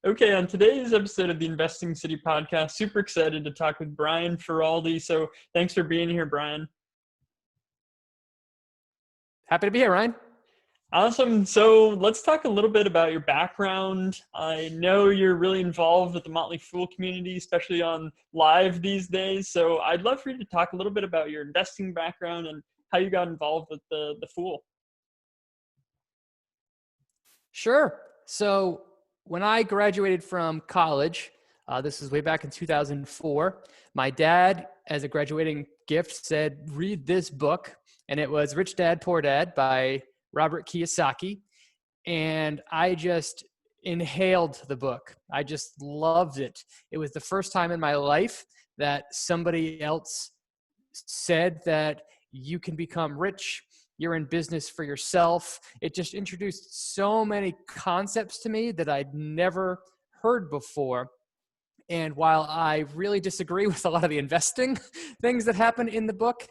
Okay, on today's episode of the Investing City podcast, super excited to talk with Brian Feroldi. So thanks for being here, Brian. Happy to be here, Ryan. Awesome. So let's talk a little bit about your background. I know you're really involved with the Motley Fool community, especially on live these days. So I'd love for you to talk a little bit about your investing background and how you got involved with the Fool. Sure. So when I graduated from college, this was way back in 2004, my dad, as a graduating gift, said, read this book. And it was Rich Dad, Poor Dad by Robert Kiyosaki. And I just inhaled the book. I just loved it. It was the first time in my life that somebody else said that you can become rich. You're in business for yourself. It just introduced so many concepts to me that I'd never heard before. And while I really disagree with a lot of the investing things that happen in the book,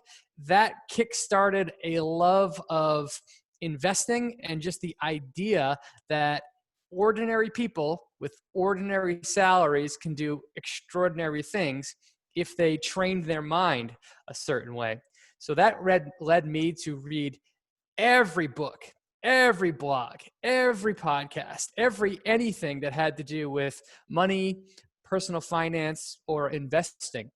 that kickstarted a love of investing and just the idea that ordinary people with ordinary salaries can do extraordinary things if they trained their mind a certain way. So that led me to read every book, every blog, every podcast, anything that had to do with money, personal finance, or investing.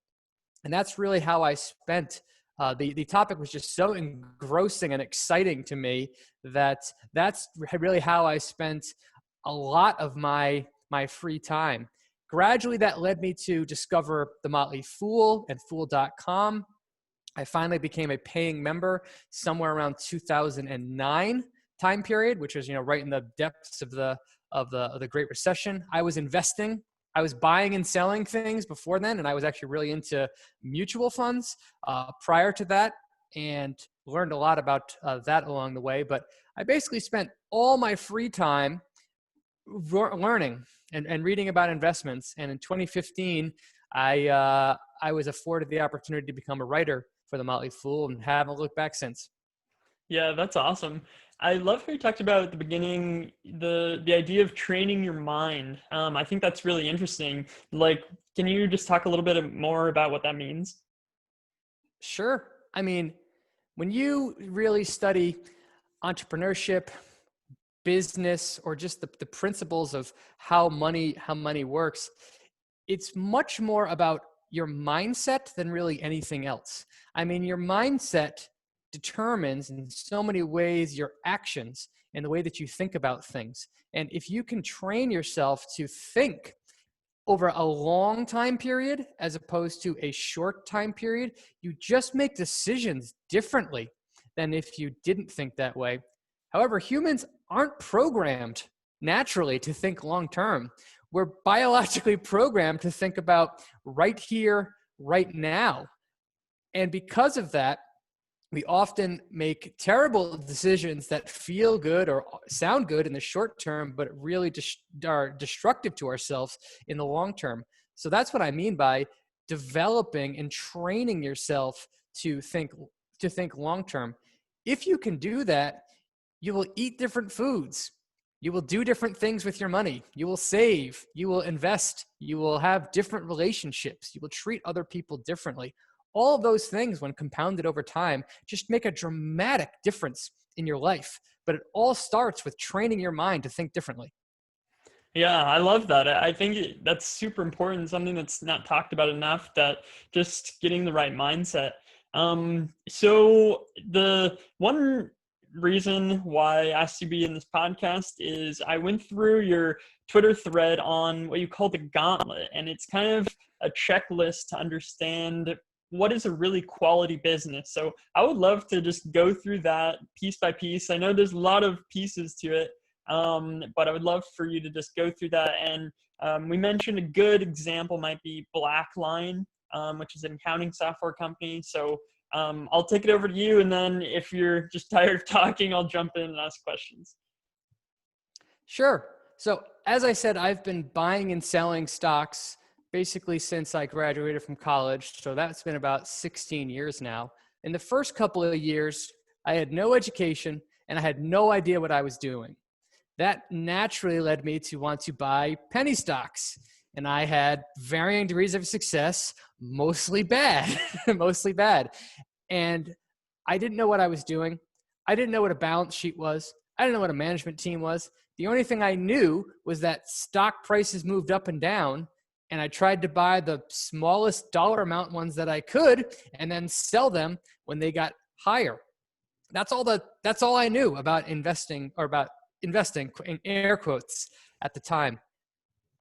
And that's really how I spent. The topic was just so engrossing and exciting to me that's really how I spent a lot of my free time. Gradually, that led me to discover the Motley Fool and Fool.com. I finally became a paying member somewhere around 2009 time period, which was, right in the depths of the Great Recession. I was investing. I was buying and selling things before then, and I was actually really into mutual funds prior to that, and learned a lot about that along the way. But I basically spent all my free time learning and reading about investments. And in 2015, I was afforded the opportunity to become a writer for the Motley Fool and haven't looked back since. Yeah, that's awesome. I love how you talked about at the beginning the idea of training your mind. I think that's really interesting. Like, can you just talk a little bit more about what that means? Sure. I mean, when you really study entrepreneurship, business, or just the principles of how money works, it's much more about your mindset than really anything else. I mean, your mindset determines in so many ways your actions and the way that you think about things. And if you can train yourself to think over a long time period as opposed to a short time period, you just make decisions differently than if you didn't think that way. However, humans aren't programmed naturally to think long term. We're biologically programmed to think about right here, right now. And because of that, we often make terrible decisions that feel good or sound good in the short term, but really are destructive to ourselves in the long term. So that's what I mean by developing and training yourself to think long term. If you can do that, you will eat different foods. You will do different things with your money. You will save. You will invest. You will have different relationships. You will treat other people differently. All of those things, when compounded over time, just make a dramatic difference in your life. But it all starts with training your mind to think differently. Yeah, I love that. I think that's super important, something that's not talked about enough, that just getting the right mindset. So the one reason why I asked you to be in this podcast is I went through your Twitter thread on what you call the gauntlet, and it's kind of a checklist to understand what is a really quality business. So I would love to just go through that piece by piece. I know there's a lot of pieces to it, but I would love for you to just go through that. And we mentioned a good example might be Blackline, which is an accounting software company. So I'll take it over to you. And then if you're just tired of talking, I'll jump in and ask questions. Sure. So as I said, I've been buying and selling stocks basically since I graduated from college. So that's been about 16 years now. In the first couple of years, I had no education and I had no idea what I was doing. that naturally led me to want to buy penny stocks. And I had varying degrees of success, mostly bad, mostly bad. And I didn't know what I was doing. I didn't know what a balance sheet was. I didn't know what a management team was. The only thing I knew was that stock prices moved up and down, and I tried to buy the smallest dollar amount ones that I could and then sell them when they got higher. That's all I knew about investing, or about investing in air quotes, at the time.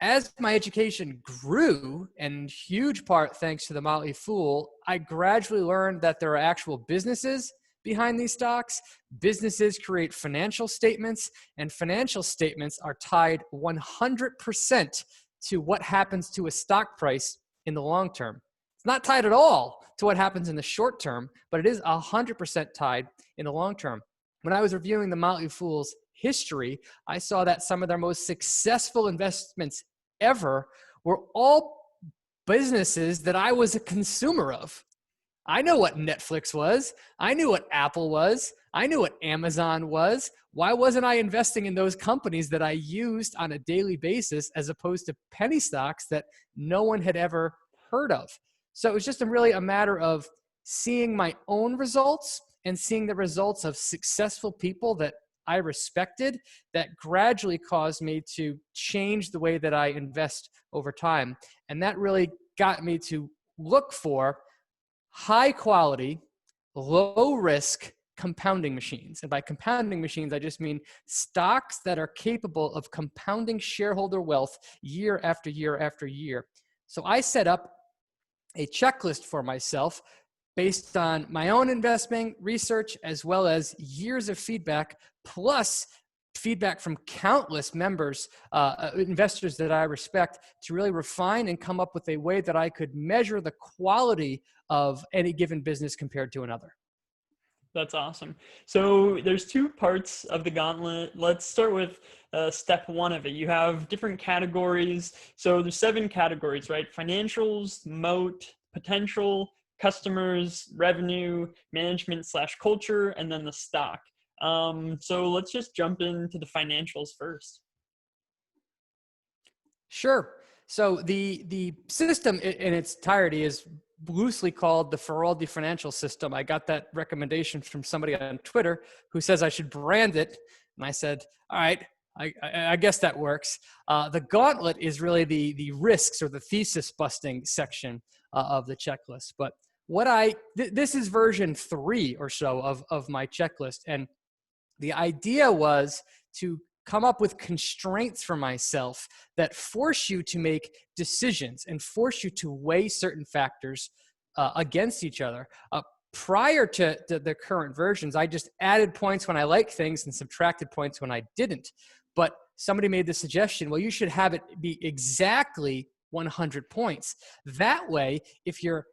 As my education grew, and huge part thanks to the Motley Fool, I gradually learned that there are actual businesses behind these stocks. Businesses create financial statements, and financial statements are tied 100% to what happens to a stock price in the long term. It's not tied at all to what happens in the short term, but it is 100% tied in the long term. When I was reviewing the Motley Fool's history, I saw that some of their most successful investments ever were all businesses that I was a consumer of. I know what Netflix was. I knew what Apple was. I knew what Amazon was. Why wasn't I investing in those companies that I used on a daily basis, as opposed to penny stocks that no one had ever heard of? So it was just really a matter of seeing my own results and seeing the results of successful people that I respected, that gradually caused me to change the way that I invest over time. And that really got me to look for high quality, low risk compounding machines. And by compounding machines, I just mean stocks that are capable of compounding shareholder wealth year after year after year. So I set up a checklist for myself based on my own investment research, as well as years of feedback, plus feedback from countless members, investors that I respect, to really refine and come up with a way that I could measure the quality of any given business compared to another. That's awesome. So there's two parts of the gauntlet. Let's start with step one of it. You have different categories. So there's 7 categories, right? Financials, moat, potential, customers, revenue, management/culture, and then the stock. So let's just jump into the financials first. Sure. So the system in its entirety is loosely called the Feroldi financial system. I got that recommendation from somebody on Twitter who says I should brand it. And I said, all right, I guess that works. The gauntlet is really the risks, or the thesis-busting section of the checklist. But this is version 3 or so of my checklist. And the idea was to come up with constraints for myself that force you to make decisions and force you to weigh certain factors against each other. Prior to the current versions, I just added points when I liked things and subtracted points when I didn't. But somebody made the suggestion, well, you should have it be exactly 100 points. That way, if you're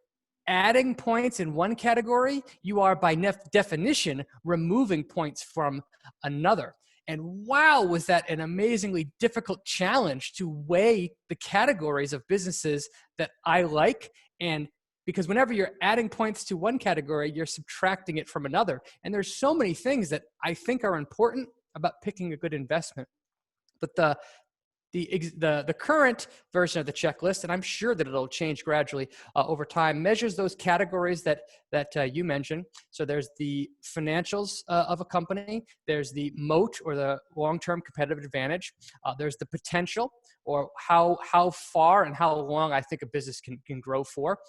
adding points in one category, you are by definition removing points from another. And wow, was that an amazingly difficult challenge to weigh the categories of businesses that I like. And because whenever you're adding points to one category, you're subtracting it from another. And there's so many things that I think are important about picking a good investment. But the current version of the checklist, and I'm sure that it'll change gradually over time, measures those categories that you mentioned. So there's the financials of a company, there's the moat, or the long-term competitive advantage, there's the potential, or how far and how long I think a business can grow for.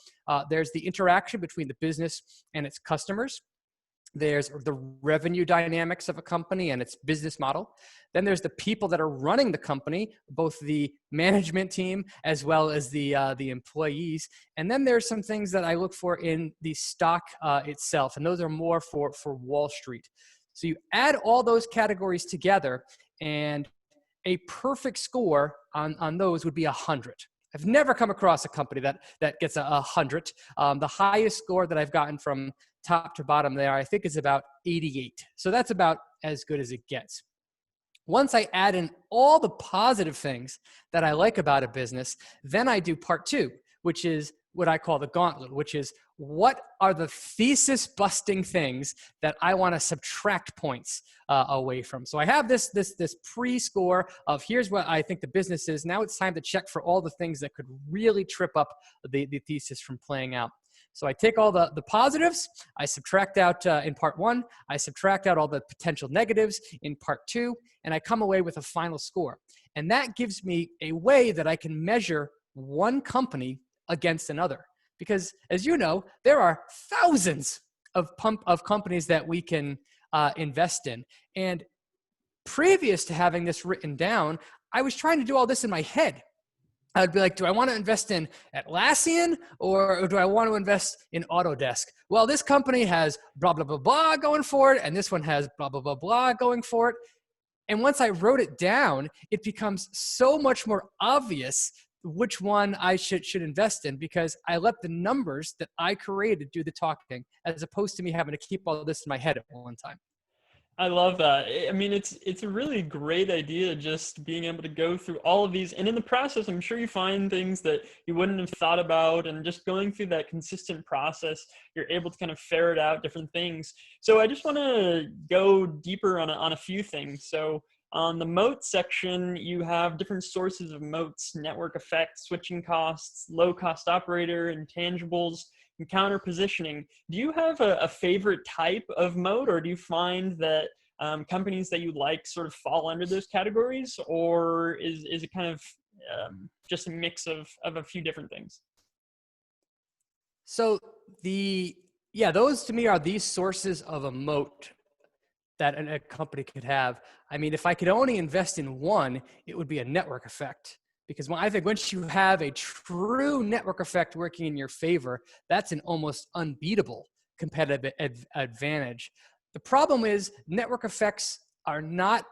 There's the interaction between the business and its customers. There's the revenue dynamics of a company and its business model. Then there's the people that are running the company, both the management team as well as the employees. And then there's some things that I look for in the stock itself, and those are more for Wall Street. So you add all those categories together, and a perfect score on those would be 100. I've never come across a company that gets 100. The highest score that I've gotten from top to bottom there, I think, is about 88. So that's about as good as it gets. Once I add in all the positive things that I like about a business, then I do part 2, which is what I call the gauntlet, which is what are the thesis busting things that I want to subtract points away from. So I have this pre-score of here's what I think the business is. Now it's time to check for all the things that could really trip up the thesis from playing out. So I take all the positives, I subtract out in part one, I subtract out all the potential negatives in part two, and I come away with a final score. And that gives me a way that I can measure one company against another. Because as you know, there are thousands of companies that we can invest in. And previous to having this written down, I was trying to do all this in my head. I'd be like, do I want to invest in Atlassian or do I want to invest in Autodesk? Well, this company has blah, blah, blah, blah going for it, and this one has blah, blah, blah, blah going for it. And once I wrote it down, it becomes so much more obvious which one I should invest in, because I let the numbers that I created do the talking, as opposed to me having to keep all this in my head at one time. I love that. I mean, it's a really great idea, just being able to go through all of these. And in the process, I'm sure you find things that you wouldn't have thought about, and just going through that consistent process, you're able to kind of ferret out different things. So I just want to go deeper on a few things. So on the moat section, you have different sources of moats: network effects, switching costs, low cost operator, intangibles, and counter positioning. Do you have a favorite type of moat, or do you find that companies that you like sort of fall under those categories, or is it kind of just a mix of a few different things? So those to me are these sources of a moat that a company could have. I mean, if I could only invest in one, it would be a network effect. Because I think once you have a true network effect working in your favor, that's an almost unbeatable competitive advantage. The problem is network effects are not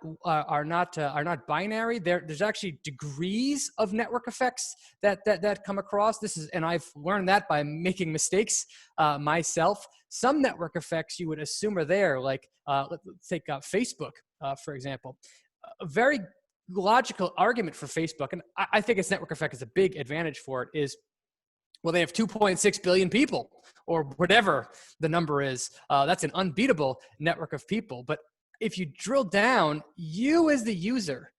binary. There's actually degrees of network effects that come across. And I've learned that by making mistakes myself. Some network effects you would assume are there, like let's take Facebook for example. A very logical argument for Facebook, and I think its network effect is a big advantage for it, is, well, they have 2.6 billion people, or whatever the number is. That's an unbeatable network of people. But if you drill down, you as the user,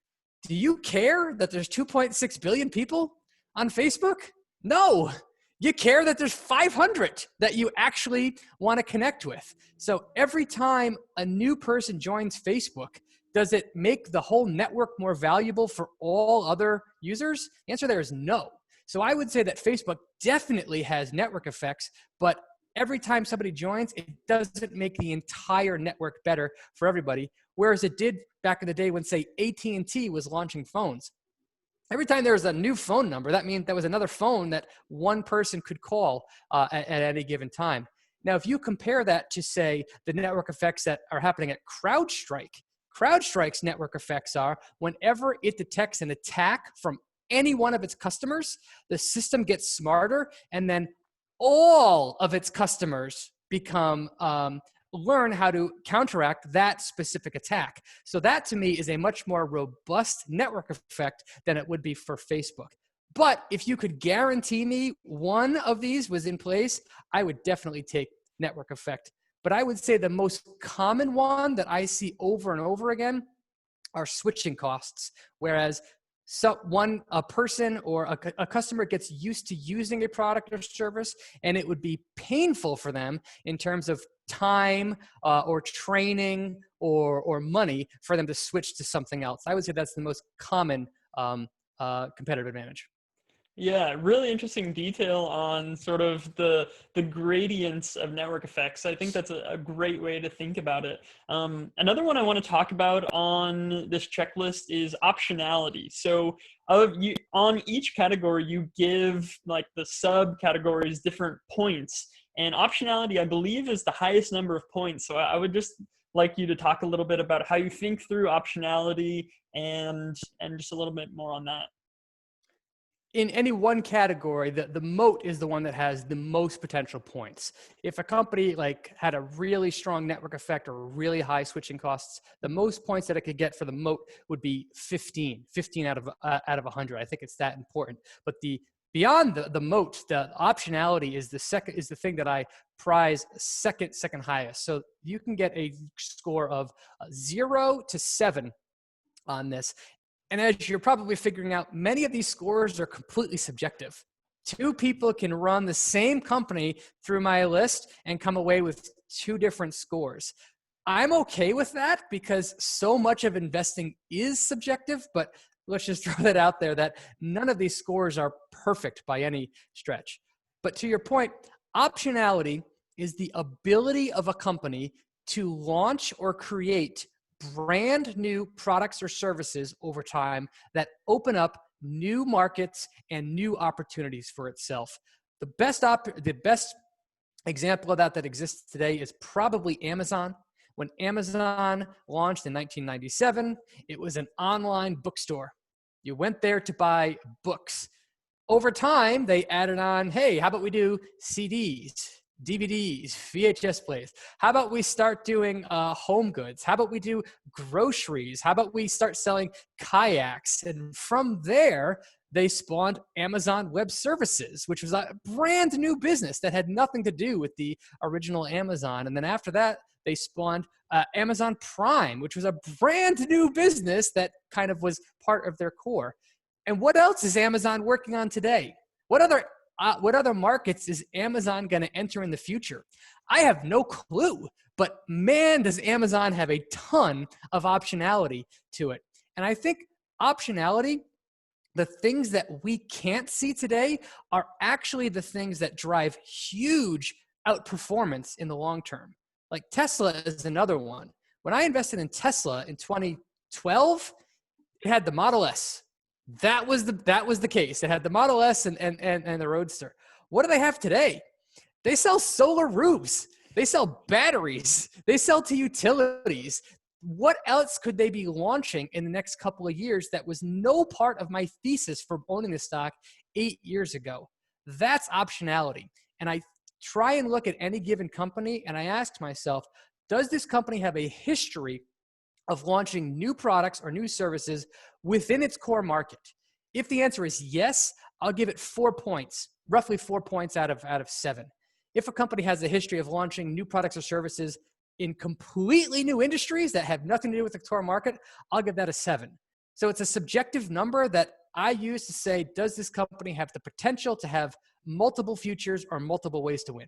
do you care that there's 2.6 billion people on Facebook? No. You care that there's 500 that you actually want to connect with. So every time a new person joins Facebook, does it make the whole network more valuable for all other users? The answer there is no. So I would say that Facebook definitely has network effects, but every time somebody joins, it doesn't make the entire network better for everybody, whereas it did back in the day when, say, AT&T was launching phones. Every time there was a new phone number, that means there was another phone that one person could call at any given time. Now, if you compare that to, say, the network effects that are happening at CrowdStrike, CrowdStrike's network effects are whenever it detects an attack from any one of its customers, the system gets smarter, and then all of its customers learn how to counteract that specific attack. So that to me is a much more robust network effect than it would be for Facebook. But if you could guarantee me one of these was in place, I would definitely take network effect. But I would say the most common one that I see over and over again are switching costs. Whereas a person or a customer gets used to using a product or service, and it would be painful for them in terms of time or training or money for them to switch to something else. I would say that's the most common competitive advantage. Yeah, really interesting detail on sort of the gradients of network effects. I think that's a great way to think about it. Another one I want to talk about on this checklist is optionality. So on each category, you give like the subcategories different points. And optionality, I believe, is the highest number of points. So I would just like you to talk a little bit about how you think through optionality and just a little bit more on that. In any one category, the moat is the one that has the most potential points. If a company like had a really strong network effect or really high switching costs, the most points that it could get for the moat would be 15 out of 100. I think it's that important. But the beyond the moat, the optionality is the thing that I prize second highest. So you can get a score of 0 to 7 on this. And as you're probably figuring out, many of these scores are completely subjective. Two people can run the same company through my list and come away with two different scores. I'm okay with that because so much of investing is subjective, but let's just throw that out there that none of these scores are perfect by any stretch. But to your point, optionality is the ability of a company to launch or create brand new products or services over time that open up new markets and new opportunities for itself. The best example of that exists today is probably Amazon. When Amazon launched in 1997, it was an online bookstore. You went there to buy books. Over time, they added on, hey, how about we do CDs, DVDs, VHS plays? How about we start doing home goods? How about we do groceries? How about we start selling kayaks? And from there, they spawned Amazon Web Services, which was a brand new business that had nothing to do with the original Amazon. And then after that, they spawned Amazon Prime, which was a brand new business that kind of was part of their core. And what else is Amazon working on today? What other markets is Amazon going to enter in the future? I have no clue, but man, does Amazon have a ton of optionality to it. And I think optionality, the things that we can't see today, are actually the things that drive huge outperformance in the long term. Like Tesla is another one. When I invested in Tesla in 2012, it had the Model S. That was the case. It had the Model S and the Roadster. What do they have today? They sell solar roofs. They sell batteries. They sell to utilities. What else could they be launching in the next couple of years that was no part of my thesis for owning the stock 8 years ago? That's optionality. And I try and look at any given company and I ask myself, does this company have a history of launching new products or new services within its core market? If the answer is yes, I'll give it 4 points, roughly 4 points out of 7. If a company has a history of launching new products or services in completely new industries that have nothing to do with the core market, I'll give that a 7. So it's a subjective number that I use to say, does this company have the potential to have multiple futures or multiple ways to win?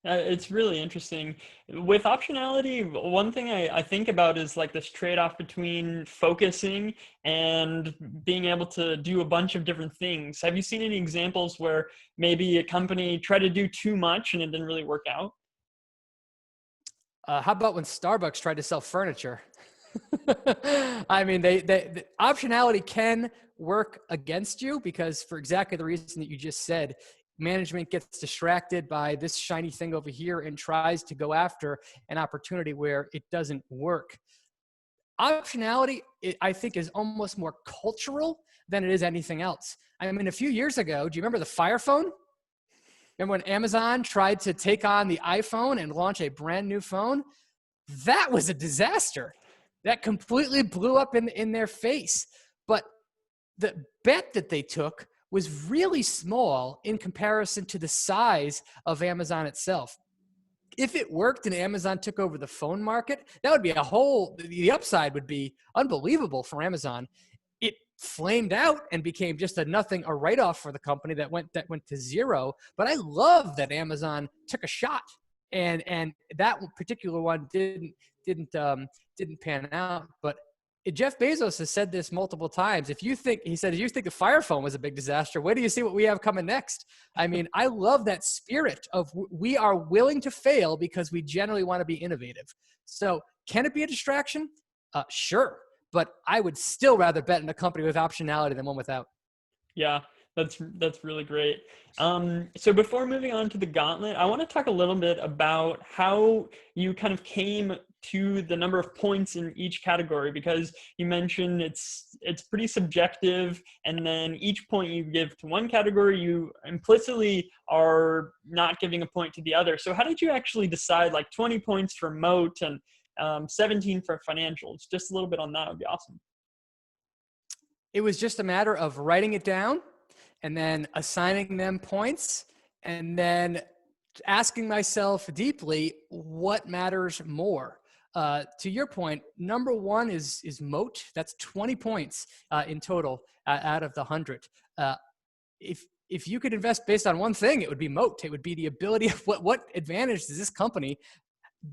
It's really interesting. With optionality, one thing I think about is like this trade-off between focusing and being able to do a bunch of different things. Have you seen any examples where maybe a company tried to do too much and it didn't really work out? How about when Starbucks tried to sell furniture? I mean, the optionality can work against you because for exactly the reason that you just said, management gets distracted by this shiny thing over here and tries to go after an opportunity where it doesn't work. Optionality, I think, is almost more cultural than it is anything else. I mean, a few years ago, do you remember the Fire Phone? Remember when Amazon tried to take on the iPhone and launch a brand new phone? That was a disaster. That completely blew up in their face. But the bet that they took was really small in comparison to the size of Amazon itself. If it worked and Amazon took over the phone market, that would be the upside would be unbelievable for Amazon. It flamed out and became just a write-off for the company that went to zero. But I love that Amazon took a shot, and that particular one didn't pan out. But Jeff Bezos has said this multiple times. If you think the Fire Phone was a big disaster, wait till you see what we have coming next. I mean, I love that spirit of we are willing to fail because we generally want to be innovative. So can it be a distraction? Sure. But I would still rather bet in a company with optionality than one without. Yeah, that's really great. So before moving on to the gauntlet, I want to talk a little bit about how you kind of came to the number of points in each category, because you mentioned it's pretty subjective, and then each point you give to one category, you implicitly are not giving a point to the other. So how did you actually decide like 20 points for moat and 17 for financials? Just a little bit on that would be awesome. It was just a matter of writing it down and then assigning them points, and then asking myself deeply, what matters more? To your point, number one is moat. That's 20 points in total out of the 100. If you could invest based on one thing, it would be moat. It would be the ability of what advantage does this company,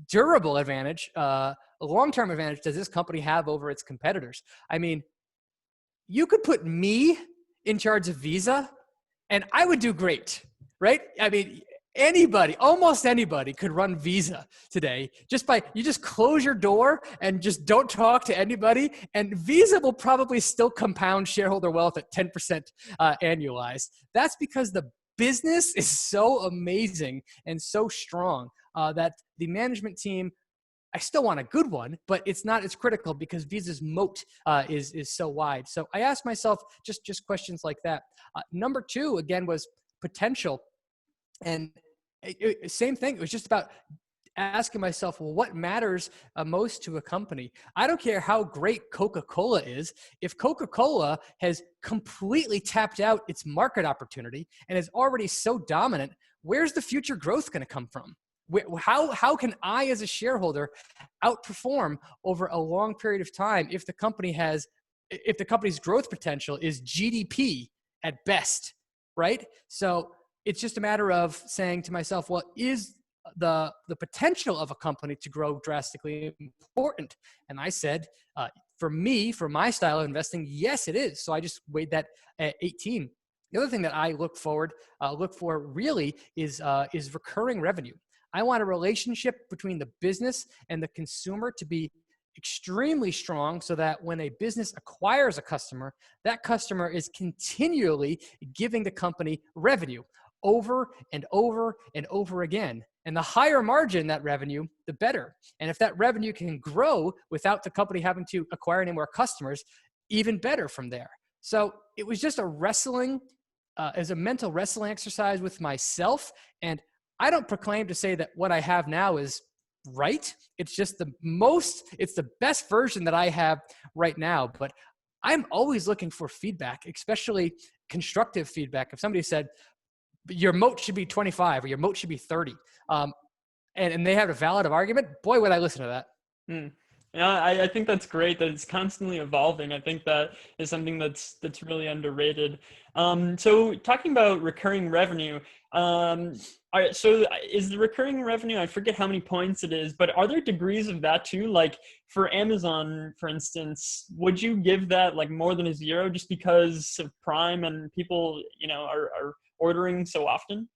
durable advantage, a long-term advantage does this company have over its competitors? I mean, you could put me in charge of Visa and I would do great, right? I mean, anybody, almost anybody could run Visa today you just close your door and just don't talk to anybody. And Visa will probably still compound shareholder wealth at 10% annualized. That's because the business is so amazing and so strong that the management team, I still want a good one, but it's not as critical because Visa's moat is so wide. So I asked myself just questions like that. Number two, again, was potential. And same thing. It was just about asking myself, well, what matters most to a company? I don't care how great Coca-Cola is. If Coca-Cola has completely tapped out its market opportunity and is already so dominant, where's the future growth going to come from? How can I, as a shareholder, outperform over a long period of time if the company's growth potential is GDP at best, right? So it's just a matter of saying to myself, well, is the potential of a company to grow drastically important? And I said, for me, for my style of investing, yes, it is. So I just weighed that at 18. The other thing that I look for really is recurring revenue. I want a relationship between the business and the consumer to be extremely strong so that when a business acquires a customer, that customer is continually giving the company revenue over and over and over again. And the higher margin that revenue, the better. And if that revenue can grow without the company having to acquire any more customers, even better from there. So it was just a mental wrestling exercise with myself. And I don't proclaim to say that what I have now is right. It's just it's the best version that I have right now. But I'm always looking for feedback, especially constructive feedback. If somebody said, your moat should be 25 or your moat should be 30, and they have a valid argument, boy, would I listen to that. Yeah, I think that's great that it's constantly evolving. I think that is something that's really underrated. So talking about recurring revenue, all right, so is the recurring revenue, I forget how many points it is, but are there degrees of that too? Like for Amazon, for instance, would you give that like more than a 0 just because of Prime and people, are ordering so often?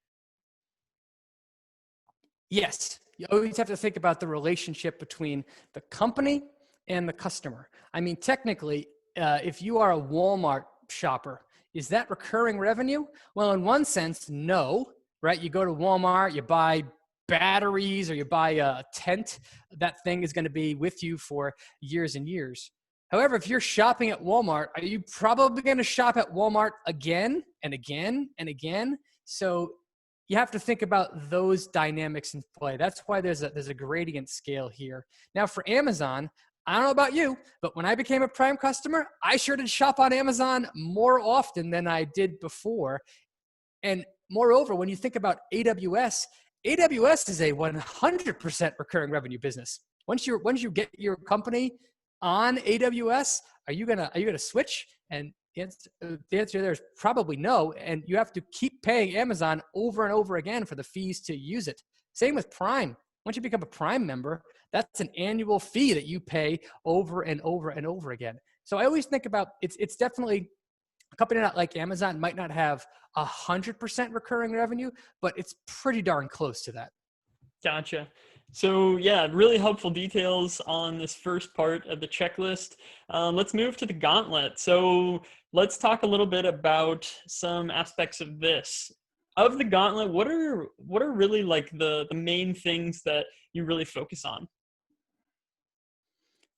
Yes. You always have to think about the relationship between the company and the customer. I mean, technically, if you are a Walmart shopper, is that recurring revenue? Well, in one sense, no, right? You go to Walmart, you buy batteries or you buy a tent, that thing is going to be with you for years and years. However, if you're shopping at Walmart, are you probably going to shop at Walmart again and again and again? So you have to think about those dynamics in play. That's why there's a gradient scale here. Now for Amazon, I don't know about you, but when I became a Prime customer, I sure did shop on Amazon more often than I did before. And moreover, when you think about AWS is a 100% recurring revenue business. Once you get your company on AWS, are you gonna switch? And the answer there is probably no, and you have to keep paying Amazon over and over again for the fees to use it. Same with Prime. Once you become a Prime member, that's an annual fee that you pay over and over and over again. So I always think about it's definitely a company not like Amazon might not have 100% recurring revenue, but it's pretty darn close to that. Gotcha. So yeah, really helpful details on this first part of the checklist. Let's move to the gauntlet. So let's talk a little bit about some aspects of this. Of the gauntlet, what are really like the main things that you really focus on?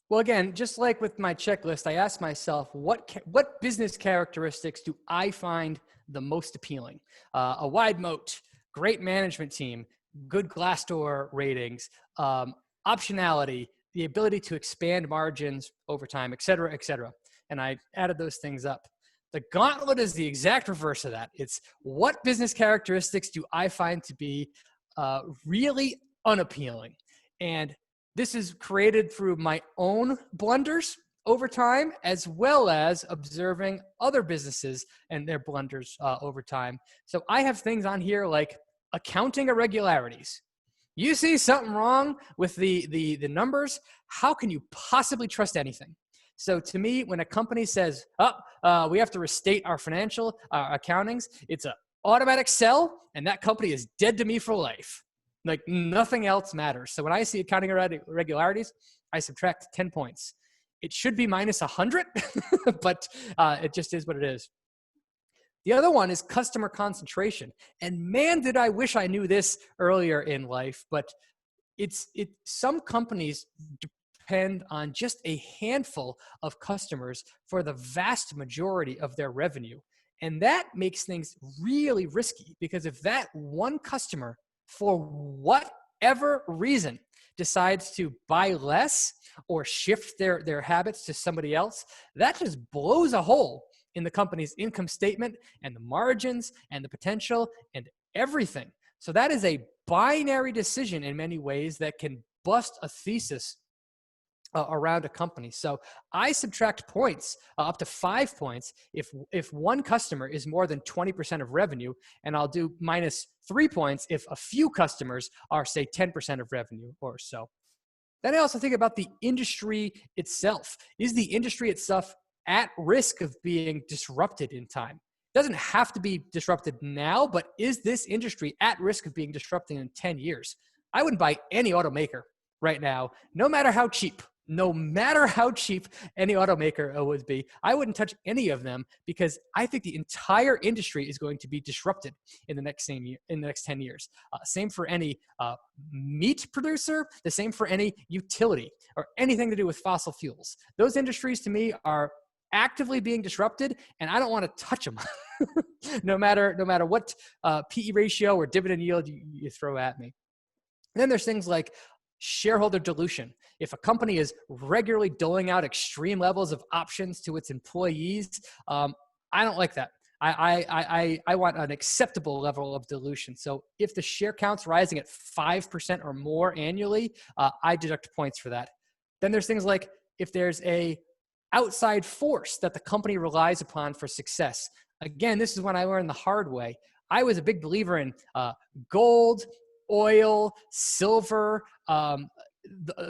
Well, again, just like with my checklist, I asked myself, what business characteristics do I find the most appealing? A wide moat, great management team, good Glassdoor ratings, optionality, the ability to expand margins over time, et cetera, et cetera. And I added those things up. The gauntlet is the exact reverse of that. It's what business characteristics do I find to be really unappealing? And this is created through my own blunders over time, as well as observing other businesses and their blunders over time. So I have things on here like accounting irregularities. You see something wrong with the numbers, how can you possibly trust anything? So to me, when a company says, we have to restate our financial accountings, it's an automatic sell, and that company is dead to me for life. Like nothing else matters. So when I see accounting irregularities, I subtract 10 points. It should be minus 100, but it just is what it is. The other one is customer concentration. And man, did I wish I knew this earlier in life, but some companies depend on just a handful of customers for the vast majority of their revenue. And that makes things really risky, because if that one customer, for whatever reason, decides to buy less or shift their habits to somebody else, that just blows a hole in the company's income statement and the margins and the potential and everything. So that is a binary decision in many ways that can bust a thesis around a company. So I subtract points up to 5 points if one customer is more than 20% of revenue, and I'll do minus 3 points if a few customers are, say, 10% of revenue or so. Then I also think about the industry itself. Is the industry itself at risk of being disrupted in time? It doesn't have to be disrupted now, but is this industry at risk of being disrupted in 10 years? I wouldn't buy any automaker right now, no matter how cheap any automaker would be. I wouldn't touch any of them, because I think the entire industry is going to be disrupted in the next 10 years. Same for any meat producer, the same for any utility or anything to do with fossil fuels. Those industries to me are actively being disrupted, and I don't want to touch them no matter what PE ratio or dividend yield you throw at me. And then there's things like shareholder dilution. If a company is regularly doling out extreme levels of options to its employees, I don't like that. I want an acceptable level of dilution. So if the share count's rising at 5% or more annually, I deduct points for that. Then there's things like if there's a outside force that the company relies upon for success. Again, this is when I learned the hard way. I was a big believer in gold, oil, silver,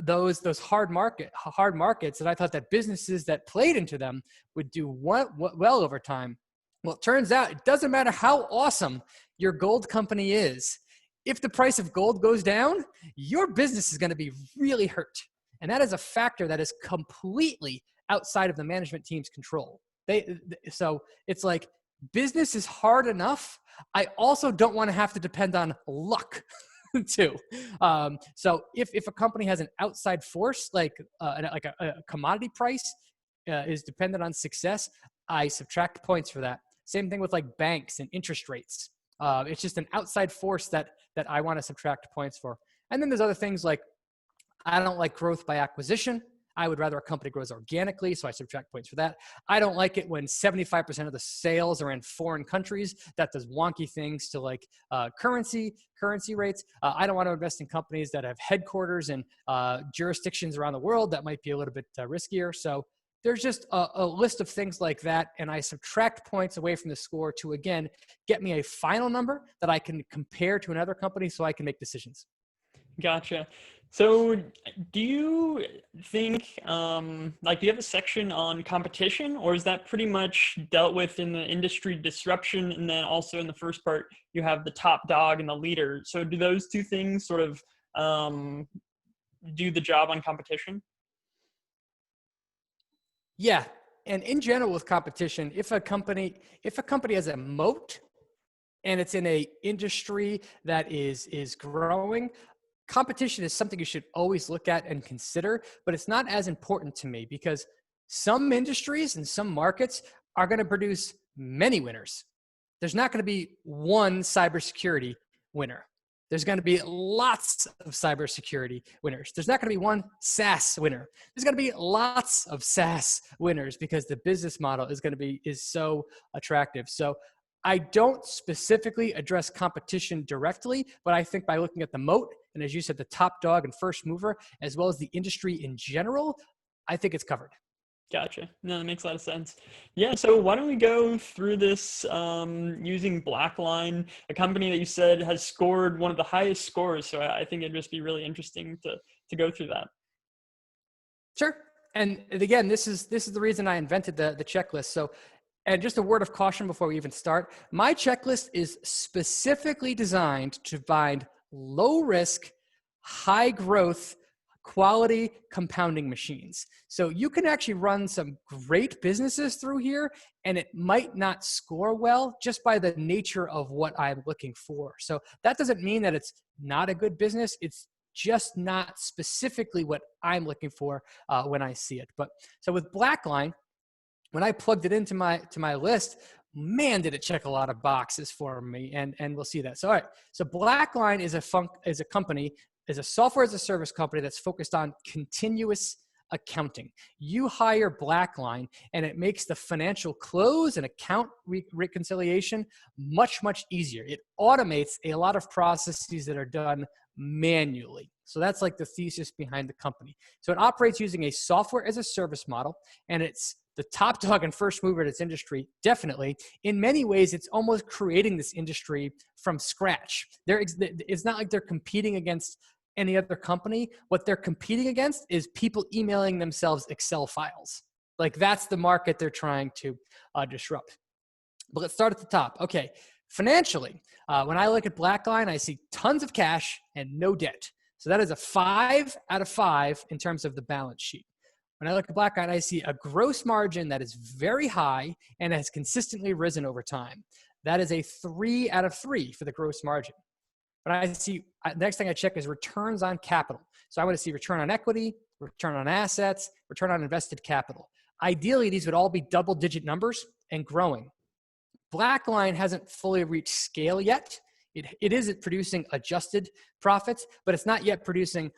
those hard markets, and I thought that businesses that played into them would do well over time. Well, it turns out it doesn't matter how awesome your gold company is. If the price of gold goes down, your business is going to be really hurt. And that is a factor that is completely outside of the management team's control. So it's like, business is hard enough. I also don't want to have to depend on luck too. So if a company has an outside force, like a commodity price is dependent on success, I subtract points for that. Same thing with like banks and interest rates. It's just an outside force that I want to subtract points for. And then there's other things like, I don't like growth by acquisition. I would rather a company grows organically, so I subtract points for that. I don't like it when 75% of the sales are in foreign countries. That does wonky things to like currency rates. I don't want to invest in companies that have headquarters in jurisdictions around the world. That might be a little bit riskier. So there's just a list of things like that, and I subtract points away from the score to, again, get me a final number that I can compare to another company so I can make decisions. Gotcha. So do you think, do you have a section on competition, or is that pretty much dealt with in the industry disruption? And then also in the first part, you have the top dog and the leader. So do those two things sort of do the job on competition? Yeah. And in general with competition, if a company has a moat and it's in a industry that is growing, competition is something you should always look at and consider, but it's not as important to me because some industries and some markets are going to produce many winners. There's not going to be one cybersecurity winner. There's going to be lots of cybersecurity winners. There's not going to be one SaaS winner. There's going to be lots of SaaS winners because the business model is so attractive. So I don't specifically address competition directly, but I think by looking at the moat, and as you said, the top dog and first mover, as well as the industry in general, I think it's covered. Gotcha. No, that makes a lot of sense. Yeah, so why don't we go through this using Blackline, a company that you said has scored one of the highest scores. So I think it'd just be really interesting to go through that. Sure. And again, this is the reason I invented the checklist. So, and just a word of caution before we even start, my checklist is specifically designed to find low risk, high growth, quality compounding machines. So you can actually run some great businesses through here, and it might not score well just by the nature of what I'm looking for. So that doesn't mean that it's not a good business. It's just not specifically what I'm looking for when I see it. But so with Blackline, when I plugged it into my list, man, did it check a lot of boxes for me, and we'll see that. So all right, so Blackline is a company, is a software as a service company that's focused on continuous accounting. You hire Blackline, and it makes the financial close and account reconciliation much easier. It automates a lot of processes that are done manually. So that's like the thesis behind the company. So it operates using a software as a service model, and it's the top dog and first mover in its industry, definitely. In many ways, it's almost creating this industry from scratch. It's not like they're competing against any other company. What they're competing against is people emailing themselves Excel files. Like that's the market they're trying to disrupt. But let's start at the top. Okay, financially, when I look at Blackline, I see tons of cash and no debt. So that is a 5 out of 5 in terms of the balance sheet. When I look at Blackline, I see a gross margin that is very high and has consistently risen over time. That is a 3 out of 3 for the gross margin. But I see, next thing I check is returns on capital. So I want to see return on equity, return on assets, return on invested capital. Ideally, these would all be double-digit numbers and growing. Blackline hasn't fully reached scale yet. It is producing adjusted profits, but it's not yet producing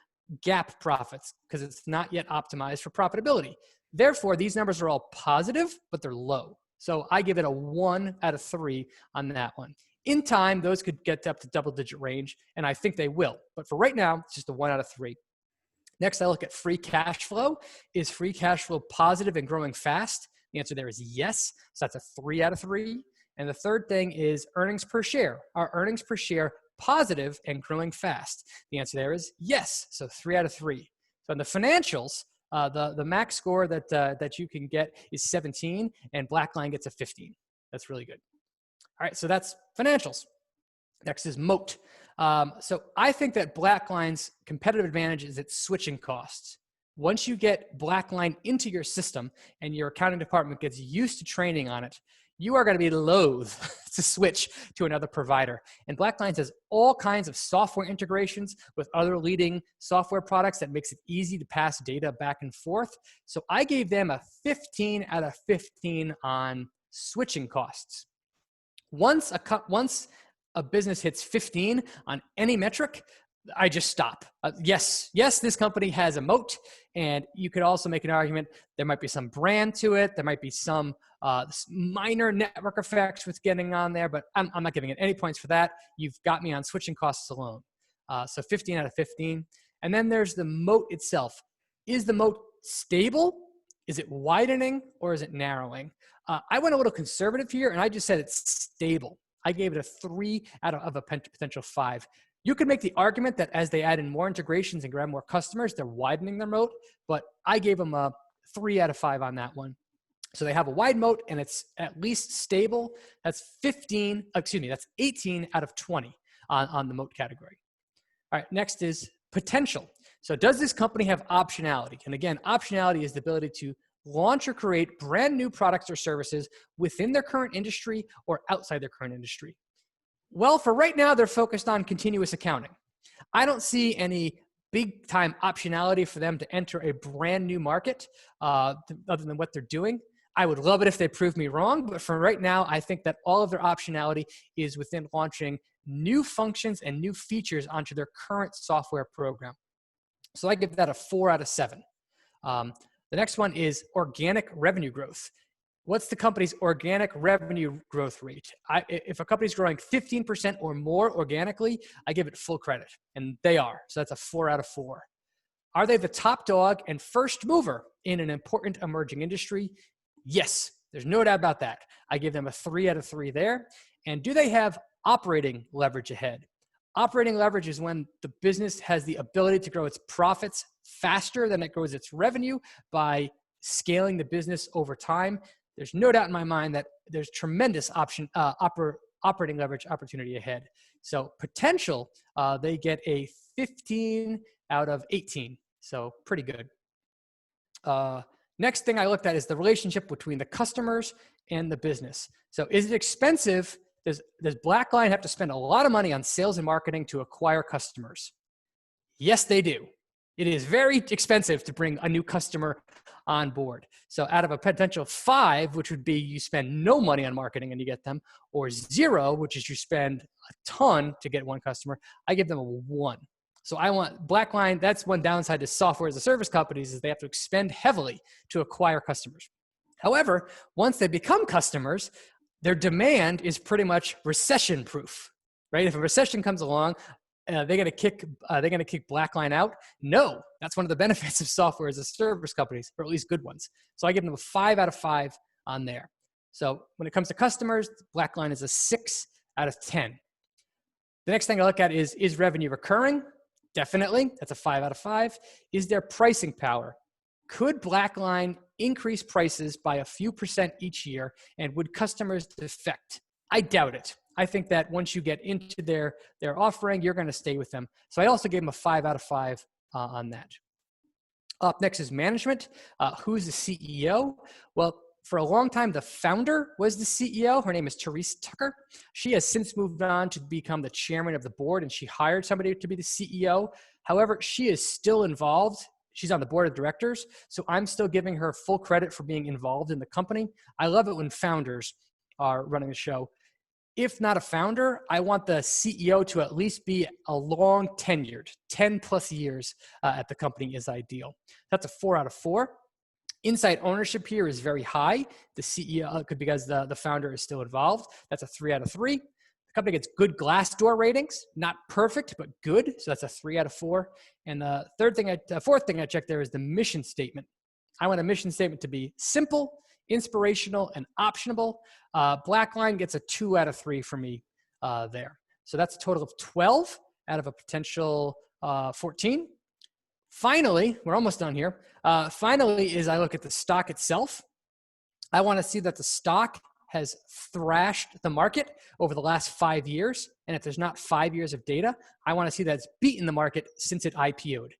GAAP profits because it's not yet optimized for profitability. Therefore, these numbers are all positive, but they're low. So I give it a 1 out of 3 on that one. In time, those could get up to double-digit range, and I think they will. But for right now, it's just a 1 out of 3. Next, I look at free cash flow. Is free cash flow positive and growing fast? The answer there is yes. So that's a 3 out of 3. And the third thing is earnings per share. Are earnings per share positive and growing fast? The answer there is yes. So 3 out of 3. So in the financials, the max score that you can get is 17, and Blackline gets a 15. That's really good. All right, so that's financials. Next is moat. So I think that Blackline's competitive advantage is its switching costs. Once you get Blackline into your system and your accounting department gets used to training on it, you are going to be loath to switch to another provider. And Blackline has all kinds of software integrations with other leading software products that makes it easy to pass data back and forth. So I gave them a 15 out of 15 on switching costs. Once a business hits 15 on any metric, I just stop. Yes, this company has a moat, and you could also make an argument there might be some brand to it. There might be some minor network effects with getting on there, but I'm not giving it any points for that. You've got me on switching costs alone. So 15 out of 15. And then there's the moat itself. Is the moat stable? Is it widening or is it narrowing? I went a little conservative here, and I just said it's stable. I gave it a 3 out of a potential 5. You could make the argument that as they add in more integrations and grab more customers, they're widening their moat, but I gave them a 3 out of 5 on that one. So they have a wide moat, and it's at least stable. That's 18 out of 20 on the moat category. All right, next is potential. So does this company have optionality? And again, optionality is the ability to launch or create brand new products or services within their current industry or outside their current industry. Well, for right now, they're focused on continuous accounting. I don't see any big time optionality for them to enter a brand new market other than what they're doing. I would love it if they proved me wrong, but for right now, I think that all of their optionality is within launching new functions and new features onto their current software program. So I give that a 4 out of 7. The next one is organic revenue growth. What's the company's organic revenue growth rate? If a company's growing 15% or more organically, I give it full credit, and they are. So that's a 4 out of 4. Are they the top dog and first mover in an important emerging industry? Yes, there's no doubt about that. I give them a 3 out of 3 there. And do they have operating leverage ahead? Operating leverage is when the business has the ability to grow its profits faster than it grows its revenue by scaling the business over time. There's no doubt in my mind that there's tremendous operating leverage opportunity ahead. So potential, they get a 15 out of 18. So pretty good. Next thing I looked at is the relationship between the customers and the business. So is it expensive? Does Blackline have to spend a lot of money on sales and marketing to acquire customers? Yes, they do. It is very expensive to bring a new customer on board. So out of a potential 5, which would be you spend no money on marketing and you get them, or 0, which is you spend a ton to get one customer, I give them a 1. So I want Blackline, that's one downside to software as a service companies is they have to expend heavily to acquire customers. However, once they become customers, their demand is pretty much recession proof, right? If a recession comes along, they're going to kick Blackline out. No, that's one of the benefits of software as a service companies, or at least good ones. So I give them a 5 out of 5 on there. So when it comes to customers, Blackline is a 6 out of 10. The next thing I look at is revenue recurring? Definitely. That's a 5 out of 5. Is there pricing power? Could Blackline increase prices by a few percent each year, and would customers defect? I doubt it. I think that once you get into their offering, you're going to stay with them. So I also gave them a 5 out of 5 on that. Up next is management. Who's the CEO? Well, for a long time, the founder was the CEO. Her name is Therese Tucker. She has since moved on to become the chairman of the board, and she hired somebody to be the CEO. However, she is still involved. She's on the board of directors, so I'm still giving her full credit for being involved in the company. I love it when founders are running the show. If not a founder, I want the CEO to at least be a long tenured, 10 plus years at the company is ideal. That's a 4 out of 4. Inside ownership here is very high. The CEO, because the founder is still involved. That's a 3 out of 3. The company gets good Glassdoor ratings, not perfect, but good. So that's a 3 out of 4. And the fourth thing I checked there is the mission statement. I want a mission statement to be simple, inspirational, and optionable. Blackline gets a 2 out of 3 for me there. So that's a total of 12 out of a potential 14. Finally, we're almost done here. Finally is I look at the stock itself. I want to see that the stock has thrashed the market over the last 5 years. And if there's not 5 years of data, I want to see that it's beaten the market since it IPO'd.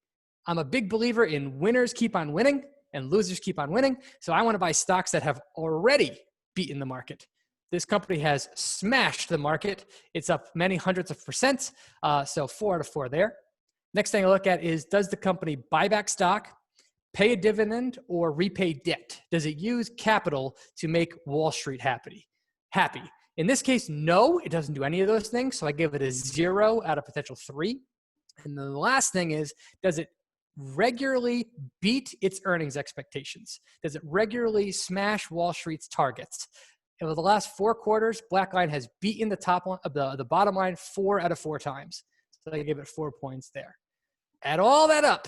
I'm a big believer in winners keep on winning and losers keep on winning. So I want to buy stocks that have already beaten the market. This company has smashed the market. It's up many hundreds of percent. So 4 out of 4 there. Next thing I look at is, does the company buy back stock, pay a dividend, or repay debt? Does it use capital to make Wall Street happy? In this case, no, it doesn't do any of those things. So I give it a 0 out of potential 3. And then the last thing is, does it regularly beat its earnings expectations? Does it regularly smash Wall Street's targets? Over the last 4 quarters, Blackline has beaten the top line of the bottom line 4 out of 4 times. So I give it 4 points there. Add all that up,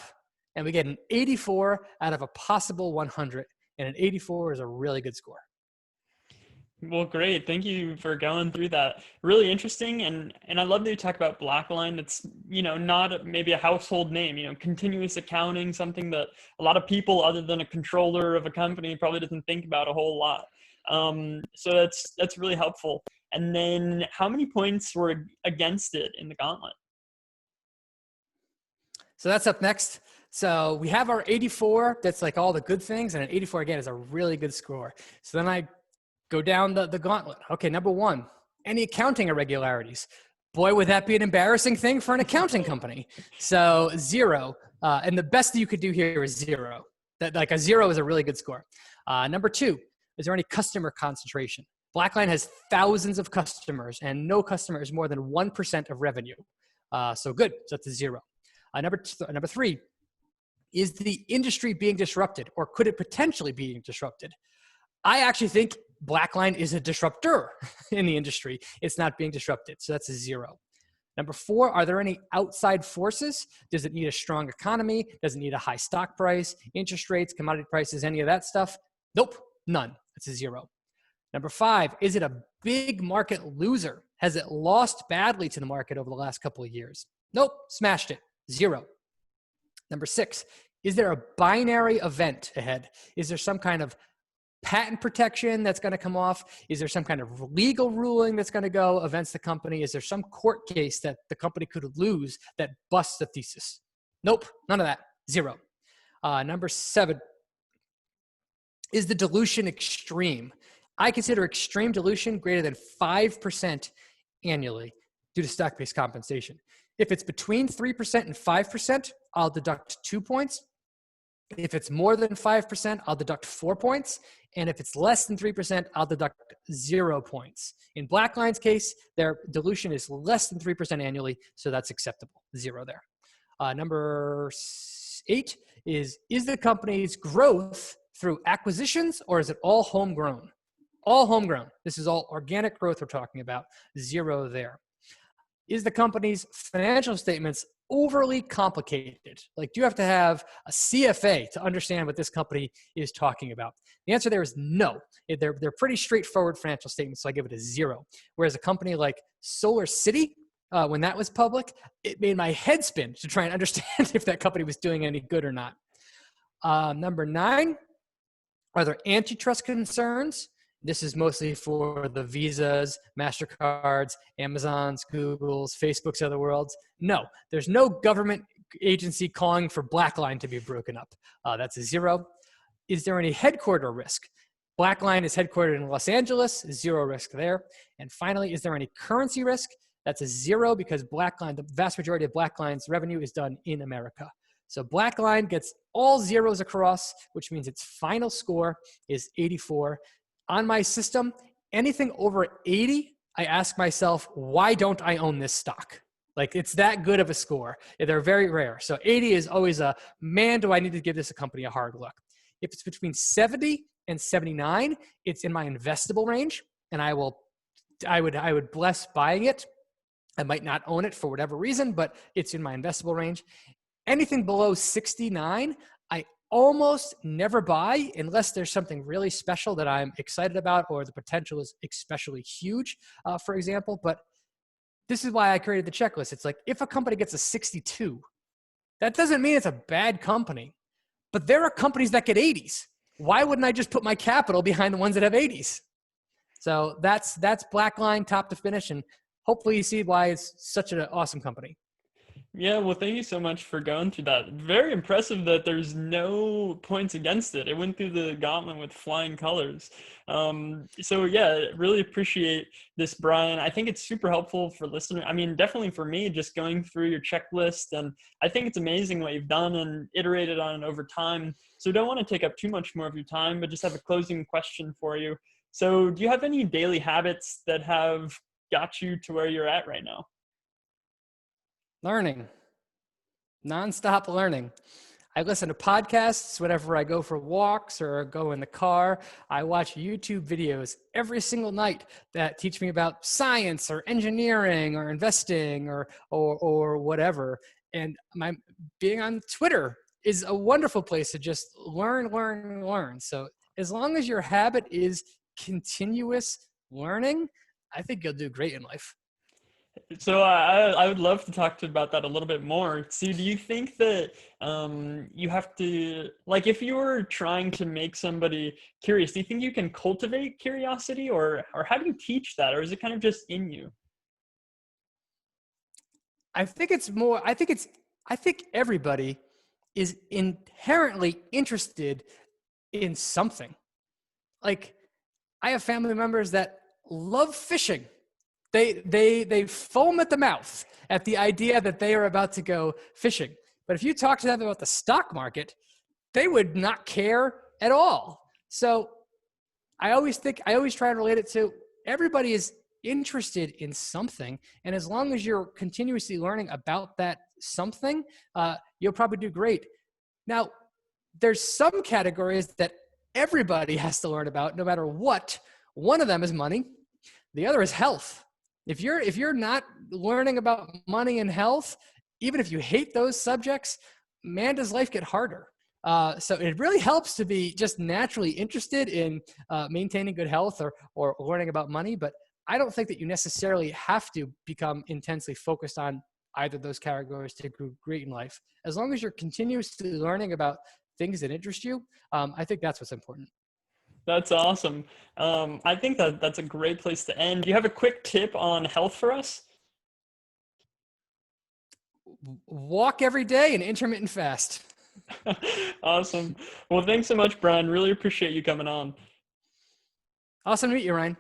and we get an 84 out of a possible 100. And an 84 is a really good score. Well, great. Thank you for going through that. Really interesting. And I love that you talk about Blackline. It's, not maybe a household name, continuous accounting, something that a lot of people other than a controller of a company probably doesn't think about a whole lot. So that's really helpful. And then how many points were against it in the gauntlet? So that's up next. So we have our 84. That's like all the good things. And an 84, again, is a really good score. So then I go down the gauntlet. Okay, number 1, any accounting irregularities. Boy, would that be an embarrassing thing for an accounting company. So 0. And the best that you could do here is 0. That, like a 0 is a really good score. Number 2, Is there any customer concentration? Blackline has thousands of customers, and no customer is more than 1% of revenue. So good. So that's a 0. Number 3, is the industry being disrupted, or could it potentially be disrupted? I actually think Blackline is a disruptor in the industry. It's not being disrupted. So that's a 0. Number 4, are there any outside forces? Does it need a strong economy? Does it need a high stock price, interest rates, commodity prices, any of that stuff? Nope, none. That's a 0. Number 5, is it a big market loser? Has it lost badly to the market over the last couple of years? Nope, smashed it, 0. Number 6, is there a binary event ahead? Is there some kind of patent protection that's going to come off? Is there some kind of legal ruling that's going to go against the company? Is there some court case that the company could lose that busts the thesis? Nope, none of that, 0. Number 7, is the dilution extreme? I consider extreme dilution greater than 5% annually due to stock-based compensation. If it's between 3% and 5%, I'll deduct 2 points. If it's more than 5%, I'll deduct 4 points. And if it's less than 3%, I'll deduct 0 points. In Blackline's case, their dilution is less than 3% annually, so that's acceptable, 0 there. Number 8 is the company's growth through acquisitions, or is it all homegrown? All homegrown. This is all organic growth we're talking about, 0 there. Is the company's financial statements overly complicated? Like, do you have to have a CFA to understand what this company is talking about? The answer there is no. They're pretty straightforward financial statements, so I give it a 0. Whereas a company like Solar City, when that was public, it made my head spin to try and understand if that company was doing any good or not. Number 9, are there antitrust concerns? This is mostly for the Visas, MasterCards, Amazons, Googles, Facebooks of the world. No, there's no government agency calling for Blackline to be broken up. That's a 0. Is there any headquarter risk? Blackline is headquartered in Los Angeles, 0 risk there. And finally, is there any currency risk? That's a 0 because Blackline, the vast majority of Blackline's revenue is done in America. So Blackline gets all zeros across, which means its final score is 84. On my system, anything over 80, I ask myself, why don't I own this stock? Like, it's that good of a score. They're very rare. So 80 is always a, man, do I need to give this company a hard look. If it's between 70 and 79, it's in my investable range, and I would bless buying it. I might not own it for whatever reason, but it's in my investable range. Anything below 69, I almost never buy unless there's something really special that I'm excited about, or the potential is especially huge, for example. But this is why I created the checklist. It's like, if a company gets a 62, that doesn't mean it's a bad company, but there are companies that get 80s. Why wouldn't I just put my capital behind the ones that have 80s? So that's Blackline top to finish. And hopefully you see why it's such an awesome company. Yeah, well, thank you so much for going through that. Very impressive that there's no points against it. It went through the gauntlet with flying colors. So yeah, really appreciate this, Brian. I think it's super helpful for listeners. I mean, definitely for me, just going through your checklist. And I think it's amazing what you've done and iterated on it over time. So don't want to take up too much more of your time, but just have a closing question for you. So do you have any daily habits that have got you to where you're at right now? Learning, nonstop learning. I listen to podcasts whenever I go for walks or go in the car. I watch YouTube videos every single night that teach me about science or engineering or investing or whatever. And being on Twitter is a wonderful place to just learn. So as long as your habit is continuous learning, I think you'll do great in life. So I would love to talk to you about that a little bit more. So do you think that you have to, like, if you were trying to make somebody curious, do you think you can cultivate curiosity, or how do you teach that? Or is it kind of just in you? I think everybody is inherently interested in something. Like, I have family members that love fishing. They foam at the mouth at the idea that they are about to go fishing. But if you talk to them about the stock market, they would not care at all. So I always try to relate it to everybody is interested in something. And as long as you're continuously learning about that something, you'll probably do great. Now, there's some categories that everybody has to learn about no matter what. One of them is money. The other is health. If you're not learning about money and health, even if you hate those subjects, man, does life get harder. So it really helps to be just naturally interested in maintaining good health or learning about money. But I don't think that you necessarily have to become intensely focused on either of those categories to do great in life. As long as you're continuously learning about things that interest you, I think that's what's important. That's awesome. I think that's a great place to end. Do you have a quick tip on health for us? Walk every day and intermittent fast. Awesome. Well, thanks so much, Brian. Really appreciate you coming on. Awesome to meet you, Ryan.